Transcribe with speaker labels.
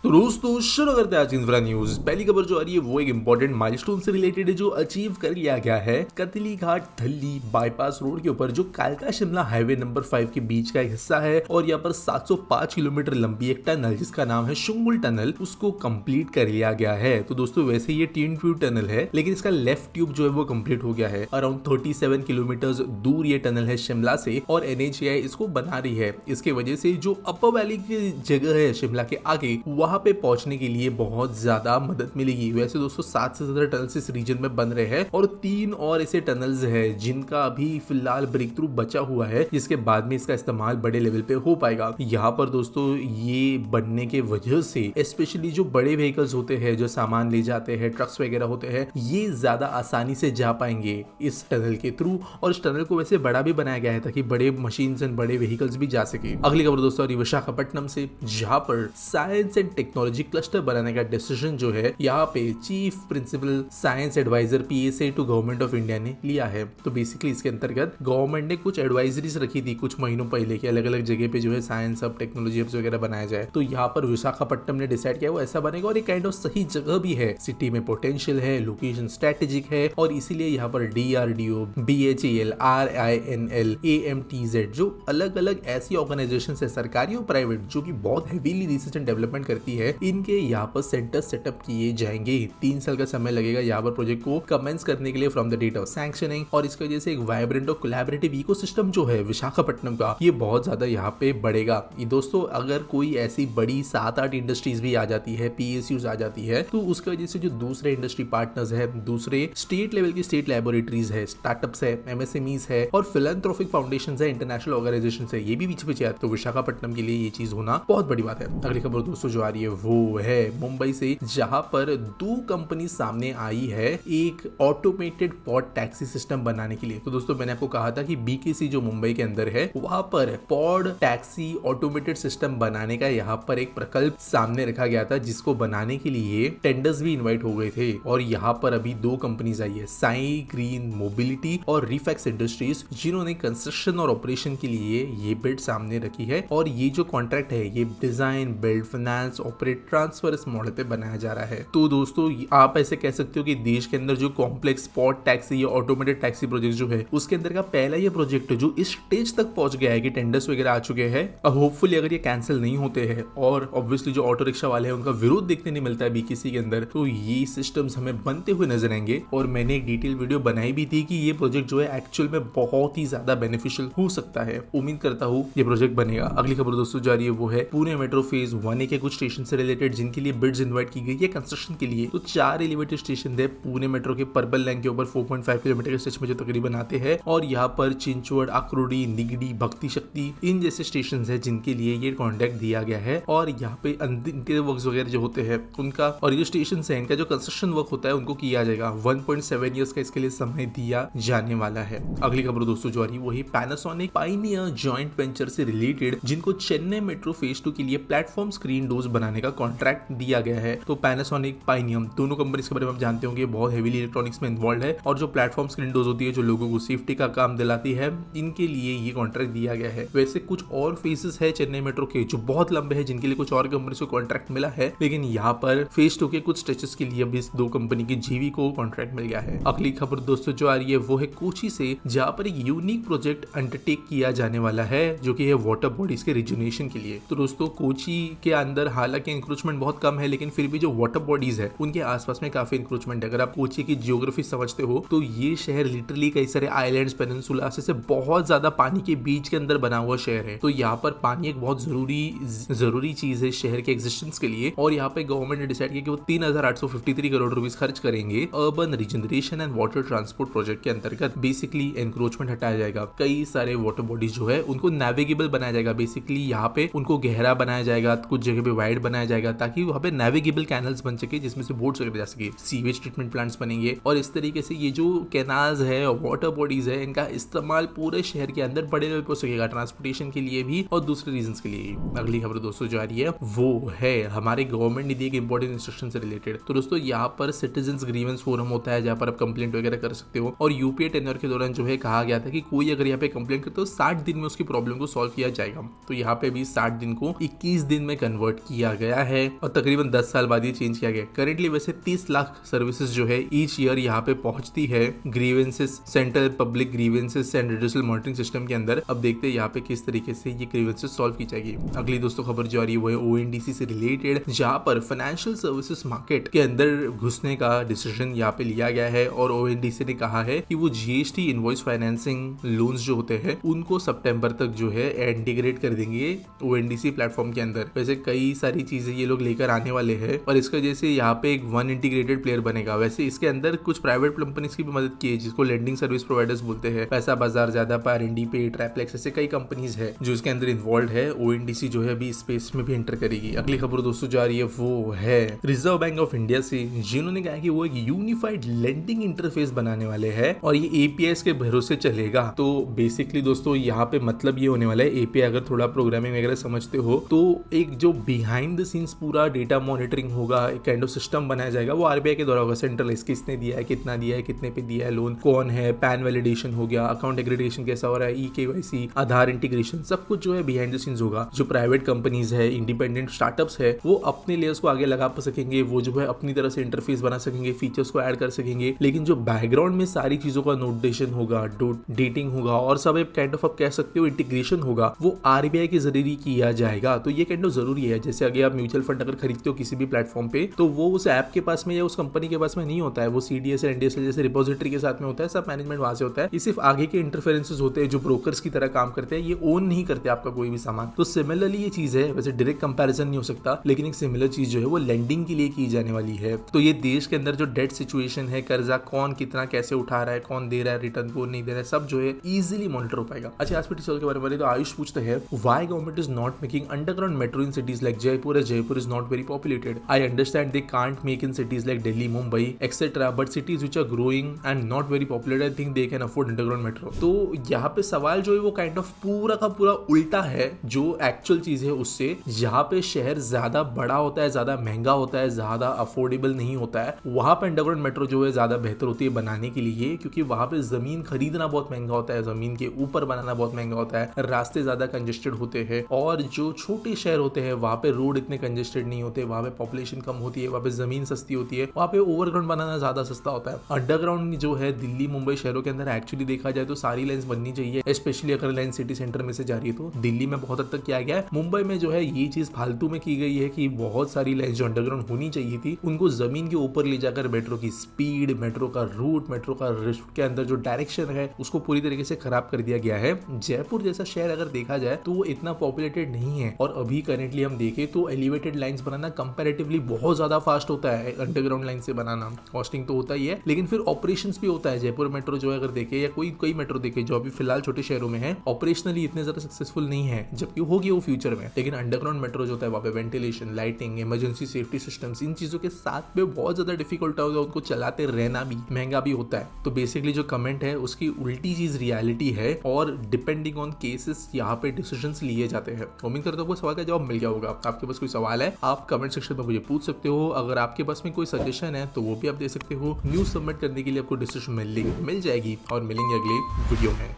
Speaker 1: तो दोस्तों शुरू करते हैं आज की इंफ्रा न्यूज। पहली खबर जो आ रही है वो एक इंपॉर्टेंट माइलस्टोन से रिलेटेड है जो अचीव कर लिया गया है। कतली घाट धल्ली बाईपास रोड के ऊपर जो कालका शिमला हाईवे नंबर 5 के बीच का एक हिस्सा है और यहाँ पर 705 किलोमीटर लंबी एक टनल जिसका नाम है शुंगुल टनल उसको कंप्लीट कर लिया गया है। तो दोस्तों वैसे ये टीन ट्यूब टनल है लेकिन इसका लेफ्ट ट्यूब जो है वो कंप्लीट हो गया है। अराउंड 37 किलोमीटर दूर ये टनल है शिमला से और NHAI इसको बना रही है। इसके वजह से जो अपर वैली की जगह है शिमला के आगे वहां पे पहुंचने के लिए बहुत ज्यादा मदद मिलेगी। वैसे दोस्तों 7 से ज्यादा टनल्स इस रीजन में बन रहे हैं और 3 और ऐसे टनल्स है जिनका अभी फिलहाल ब्रेक थ्रू बचा हुआ है जिसके बाद में इसका इस्तेमाल बड़े लेवल पे हो पाएगा। यहाँ पर दोस्तों ये बनने के वजह से स्पेशली जो बड़े व्हीकल्स होते हैं जो सामान ले जाते हैं ट्रक्स वगैरह होते हैं ये ज्यादा आसानी से जा पाएंगे इस टनल के थ्रू। और इस टनल को वैसे बड़ा भी बनाया गया है ताकि बड़े मशीन एंड बड़े व्हीकल्स भी जा सके। अगली खबर दोस्तों विशाखापट्टनम से जहाँ पर साइंस एंड टेक्नोलॉजी क्लस्टर बनाने का डिसीजन जो है यहाँ पे chief principal science adviser PSA to government of India ने लिया है। तो बेसिकली इसके अंतर्गत गवर्नमेंट ने कुछ एडवाइजरीज रखी थी कुछ महीनों पहले कि अलग अलग जगह पे जो है साइंस हब टेक्नोलॉजी हब्स वगैरह बनाया जाए। तो यहाँ पर विशाखापट्टनम ने डिसाइड किया वो ऐसा बनेगा और एक काइंड ऑफ सही जगह भी है। सिटी में पोटेंशियल है, लोकेशन स्ट्रेटेजिक है और इसीलिए यहाँ पर DRDO, BHEL, RINL, AMTZ जो अलग अलग ऐसी ऑर्गेनाइजेशन है सरकारी और प्राइवेट जो की बहुत हेवीली रिसर्च एंड डेवलपमेंट करती है इनके यहाँ पर सेंटर सेटअप किए जाएंगे। 3 साल का समय लगेगा यहाँ पर प्रोजेक्ट को कमेंस करने के लिए from the date of sanctioning. और इसकी वजह से एक वाइब्रेंट और कोलैबोरेटिव इकोसिस्टम जो है विशाखापट्टनम का ये बहुत ज्यादा यहाँ पे बढ़ेगा। ये दोस्तों अगर कोई ऐसी बड़ी 7-8 इंडस्ट्रीज भी आ जाती है, PSUs आ जाती है तो उसकी वजह से जो दूसरे इंडस्ट्री पार्टनर्स है, दूसरे स्टेट लेवल की स्टेट लैबोरेटरीज है, स्टार्टअप्स है, MSMEs है और फिलैंथ्रोपिक फाउंडेशंस है, इंटरनेशनल ऑर्गेनाइजेशन है, ये भी बीच पीछे आते। तो विशाखापट्टनम के लिए ये चीज होना बहुत बड़ी बात है। अगली खबर दोस्तों जो आ रही है वो है मुंबई से जहां पर 2 कंपनी सामने आई है एक ऑटोमेटेड पॉड टैक्सी सिस्टम बनाने के लिए। तो दोस्तों मैंने आपको कहा था कि BKC जो मुंबई के अंदर है वहां पर पॉड टैक्सी ऑटोमेटेड सिस्टम बनाने का यहाँ पर एक प्रकल्प सामने रखा गया था जिसको बनाने के लिए टेंडर्स भी इन्वाइट हो गए थे। और यहाँ पर अभी 2 कंपनीज आई है, साई ग्रीन मोबिलिटी और रिफैक्स इंडस्ट्रीज जिन्होंने कंस्ट्रक्शन और ऑपरेशन के लिए ये बिड सामने रखी है। और ये जो कॉन्ट्रैक्ट है ये design build finance operate transfer इस मॉडल पे बनाया जा रहा है। तो दोस्तों आप ऐसे कह सकते हो कि देश के अंदर जो कॉम्प्लेक्स पॉड टैक्सी या ऑटोमेटेड टैक्सी प्रोजेक्ट जो है उसके अंदर का पहला ये प्रोजेक्ट जो इस स्टेज तक पहुंच गया है कि टेंडर्स वगैरह आ चुके हैं। अब होपफुली अगर ये कैंसिल नहीं होते हैं और ऑब्वियसली जो ऑटो रिक्शा वाले हैं उनका विरोध देखने नहीं मिलता है BKC के अंदर तो ये सिस्टम्स हमें बनते हुए नजर आएंगे। और मैंने एक डिटेल वीडियो बनाई भी थी कि ये प्रोजेक्ट जो है एक्चुअल में बहुत ही ज्यादा बेनिफिशियल हो सकता है। उम्मीद करता हूँ ये प्रोजेक्ट बनेगा। अगली खबर दोस्तों जा रही है वो है पुणे मेट्रो फेज 1A के कुछ स्टेशन से रिलेटेड जिनके लिए बिड्स इनवाइट की गई है कंस्ट्रक्शन के लिए। तो 4 एलिवेटेड स्टेशन है पुणे मेट्रो के पर्पल लाइन के ऊपर 4.5 किलोमीटर के स्ट्रेच में जो तकरीबन आते हैं। और यहाँ पर चिंचवड़, आक्रोडी, निगडी, भक्ति शक्ति इन जैसे स्टेशन है जिनके लिए ये कॉन्ट्रैक्ट दिया गया है। और यहाँ पे इंटीरियर वर्क्स वगैरह जो होते हैं उनका और ये स्टेशन है इनका जो कंस्ट्रक्शन वर्क होता है उनको किया जाएगा। 1.7 ईयर्स का इसके लिए समय दिया जाने वाला है। अगली खबर दोस्तों जो आ रही है वही पैनासोनिक पाइनियर जॉइंट वेंचर से रिलेटेड जिनको चेन्नई मेट्रो फेज 2 के लिए प्लेटफॉर्म स्क्रीन डोर्स बनाने का कॉन्ट्रैक्ट दिया गया है। तो पैनासोनिक पाइनियम दोनों कंपनीज के बारे में आप जानते होंगे बहुत हेवीली इलेक्ट्रॉनिक्स में इन्वॉल्व है और जो प्लेटफॉर्म स्क्रीन डोर्स होती है जो लोगों को सेफ्टी का काम दिलाती है इनके लिए ये कॉन्ट्रैक्ट दिया गया है। वैसे कुछ और फेजेस है चेन्नई मेट्रो के जो बहुत लंबे हैं जिनके लिए कुछ और कंपनीज को कॉन्ट्रैक्ट मिला है लेकिन यहाँ पर फेज 2 के कुछ स्ट्रेचेस के लिए अब इस 2 कंपनी की जीवी को कॉन्ट्रैक्ट मिल गया है। अगली खबर दोस्तों जो आ रही है वो है कोची से जहाँ पर एक यूनिक प्रोजेक्ट अंडरटेक किया जाने वाला है जो कि है वाटर बॉडीज के रिजुनेशन के लिए। तो दोस्तों कोची के अंदर हालांकि इंक्रोचमेंट बहुत कम है लेकिन फिर भी जो वाटर बॉडीज है उनके आसपास में काफी इंक्रोचमेंट है। अगर आप कोची की जियोग्राफी समझते हो तो ये शहर लिटरली कई सारे आइलैंड्स पेनिनसुला से बहुत ज्यादा पानी के बीच के अंदर बना हुआ शहर है। तो यहाँ पर पानी एक बहुत जरूरी चीज है शहर के एग्जिस्टेंस के लिए। और यहाँ पे गवर्नमेंट ने डिसाइड किया कि वो 3,853 करोड़ रुपीस खर्च करेंगे urban regeneration and water transport project के अंतर्गत। बेसिकली एनक्रोचमेंट हटाया जाएगा, कई सारे वाटर बॉडीज जो है उनको नेविगेबल बनाया जाएगा। बेसिकली यहाँ पे उनको गहरा बनाया जाएगा, कुछ जगह पे वाइड बनाया जाएगा ताकि वहाँ पे नेविगेबल कैनल्स बन सके जिसमें से बोट्स वगैरह जा सके। सीवेज ट्रीटमेंट प्लांट्स बनेंगे और इस तरीके से ये जो कैनाल्स है वाटर बॉडीज है इनका इस्तेमाल पूरे शहर के अंदर बड़े लेवल पर हो सकेगा, ट्रांसपोर्टेशन के लिए भी और दूसरे रीजन के लिए। अगली खबर दोस्तों जो आ रही है वो है हमारे गवर्नमेंट ने दी एक इंपॉर्टेंट इंस्ट्रक्शन से रिलेटेड। तो दोस्तों यहाँ पर सिटीजंस ग्रीवेंस फोरम होता है जहाँ पर आप कंप्लेंट वगैरह कर सकते हो। और यूपीए टेन्योर के दौरान जो है कहा गया था कि कोई अगर यहाँ पे कंप्लेंट करते हो 60 दिन में उसकी प्रॉब्लम को सॉल्व किया जाएगा। तो यहाँ पे भी 60 दिन को 21 दिन में कन्वर्ट किया किया गया है और तकरीबन 10 साल बाद ये चेंज किया गया। करेंटली वैसे 30 लाख सर्विसेज जो है ईच ईयर यहाँ पे पहुंचती है grievances central public grievances and redressal monitoring system के अंदर। अब देखते हैं यहाँ पे किस तरीके से ये ग्रीवेंसेस सॉल्व की जाएगी। अगली दोस्तों खबर जो आ रही है वो है ओएनडीसी से रिलेटेड, जहाँ पर फाइनेंशियल सर्विसेज मार्केट के अंदर घुसने का डिसीजन यहाँ पे लिया गया है और ओएनडीसी ने कहा है कि वो जीएसटी इनवॉइस फाइनेंसिंग लोन्स जो होते हैं उनको सितंबर तक जो है इंटीग्रेट कर देंगे ओएनडीसी प्लेटफॉर्म के अंदर। वैसे कई सारी चीजें ये लोग लेकर आने वाले हैं और इसका जैसे यहाँ पे एक वन इंटीग्रेटेड प्लेयर बनेगा। वैसे इसके अंदर कुछ प्राइवेट कंपनीज की भी मदद की है जिसको लेंडिंग सर्विस प्रोवाइडर्स बोलते हैं। पैसा बाजार, ज्यादा पार, इंडीपे, ट्रैपलेक्स, ऐसे कई कंपनीज है जो इसके अंदर इन्वॉल्व है। ओएनडीसी जो है अभी स्पेस में भी एंटर करेगी। अगली खबर दोस्तों जो आ रही है वो है रिजर्व बैंक ऑफ इंडिया से, जिन्होंने कहा कि वो एक यूनिफाइड लेंडिंग इंटरफेस बनाने वाले हैं और ये एपीआईस के भरोसे चलेगा। तो बेसिकली दोस्तों यहाँ पे मतलब ये होने वाला है, एपीआई अगर थोड़ा प्रोग्रामिंग वगैरह समझते हो तो एक जो बिहाइंड द सीन्स पूरा डेटा मॉनिटरिंग होगा, एक काइंड ऑफ सिस्टम बनाया जाएगा। वो आरबीआई के द्वारा होगा, सेंट्रलाइज किसने दिया है, कितना दिया है, कितने पे दिया है लोन, कौन है, पैन वैलिडेशन हो गया, अकाउंट एग्रीगेशन कैसा हो रहा है, ई-केवाईसी, आधार इंटीग्रेशन, सब कुछ जो है बिहाइंड द सीन्स होगा। जो प्राइवेट कंपनीज है, इंडिपेंडेंट स्टार्टअप्स है, वो अपने लेयर्स को आगे लगा सकेंगे, वो जो है अपनी तरह से इंटरफेस बना सकेंगे, फीचर्स को ऐड कर सकेंगे। लेकिन जो बैकग्राउंड में सारी चीजों का नोटेशन होगा, डेटिंग होगा और सब एक काइंड ऑफ आप कह सकते हो इंटीग्रेशन होगा, वो आरबीआई के जरिए किया जाएगा। तो ये काइंड ऑफ जरूरी है। जैसे अगर आप म्यूचुअल फंड अगर खरीदते हो किसी भी प्लेटफॉर्म पे, तो वो उस ऐप के पास में या उस कंपनी के पास में नहीं होता है, वो सीडीएस एनडीएसएल जैसे रिपोजिटरी के साथ में होता है, सब मैनेजमेंट वहां से होता है। ये सिर्फ आगे के इंटरफेरेंसेस होते हैं जो ब्रोकर्स की तरह काम करते हैं, ये ओन नहीं करते आपका कोई भी सामान। तो सिमिलरली ये चीज है, वैसे डायरेक्ट कंपैरिजन नहीं हो सकता, लेकिन एक सिमिलर चीज जो है वो लेंडिंग के लिए की जाने वाली है। तो ये देश के अंदर जो डेट सिचुएशन है, कर्जा कौन कितना कैसे उठा रहा है, कौन दे रहा है रिटर्न, कौन नहीं दे रहा है, सब जो है इजीली मॉनिटर हो पाएगा। अच्छा, हॉस्पिटल के बारे में तो आयुष पूछते हैं, why government is not making underground metro in cities like Jaipur, as Jaipur is not very populated. I understand they can't make in cities like Delhi, Mumbai, etc. But cities which are growing and not very populated, I think they can afford underground metro. तो यहाँ पे सवाल जो है वो kind of पूरा का पूरा उल्टा है जो एक्चुअल चीज है उससे। यहाँ पे शहर ज्यादा बड़ा होता है, ज्यादा महंगा होता है, ज्यादा अफोर्डेबल नहीं होता है। वहां पे अंडरग्राउंड मेट्रो जो है ज्यादा बेहतर होती है बनाने के लिए, क्योंकि वहां पे जमीन खरीदना बहुत महंगा होता है, जमीन के ऊपर बनाना बहुत महंगा होता है, रास्ते ज्यादा कंजेस्टेड होते हैं और जो छोटे शहर होते हैं वहां पे रोड इतने कंजेस्टेड नहीं होते, वहां पे पॉपुलेशन कम होती है, वहां पे जमीन सस्ती होती है, वहां पे ओवरग्राउंड बनाना ज्यादा सस्ता होता है। अंडरग्राउंड जो है दिल्ली मुंबई शहरों के अंदर एक्चुअली देखा जाए तो सारी लाइंस बननी चाहिए, स्पेशली अगर लाइन सिटी सेंटर में से जा रही है। तो दिल्ली में बहुत हद तक किया गया है, मुंबई में जो है ये चीज फालतू में की गई है कि बहुत सारी लाइन जो अंडरग्राउंड होनी चाहिए थी उनको जमीन के ऊपर ले जाकर मेट्रो की स्पीड, मेट्रो का रूट, मेट्रो का के अंदर जो डायरेक्शन है उसको पूरी तरीके से खराब कर दिया गया है। जयपुर जैसा शहर अगर देखा जाए तो वो इतना पॉपुलेटेड नहीं है और अभी करेंटली हम देखें तो एलिवेटेड लाइंस बनाना कंपैरेटिवली बहुत ज्यादा फास्ट होता है। अंडरग्राउंड लाइन से बनाना कॉस्टिंग तो होता ही है, लेकिन फिर ऑपरेशंस भी होता है। जयपुर मेट्रो जो है अगर देखे या कोई मेट्रो देखे जो अभी फिलहाल छोटे शहरों में है, ऑपरेशनली इतने ज्यादा सक्सेसफुल नहीं है, जबकि होगी वो फ्यूचर में। लेकिन अंडरग्राउंड मेट्रो जो होता है वहाँ पे ventilation, lighting, emergency safety systems, इन चीजों के साथ में बहुत ज्यादा डिफिकल्ट होगा, उनको चलाते रहना भी महंगा भी होता है। तो बेसिकली जो कमेंट है उसकी उल्टी चीज रियलिटी है और डिपेंडिंग ऑन केसेस यहाँ पे डिसीजंस लिए जाते हैं। उम्मीद करता हूँ आपको सवाल का जवाब मिल गया होगा। आपके पास कोई सवाल है आप कमेंट सेक्शन में मुझे पूछ सकते हो। अगर आपके पास में कोई सजेशन है तो वो भी आप दे सकते हो। न्यूज सबमिट करने के लिए आपको डिस्क्रिप्शन में लिंक मिल जाएगी और मिलेंगे अगले वीडियो में।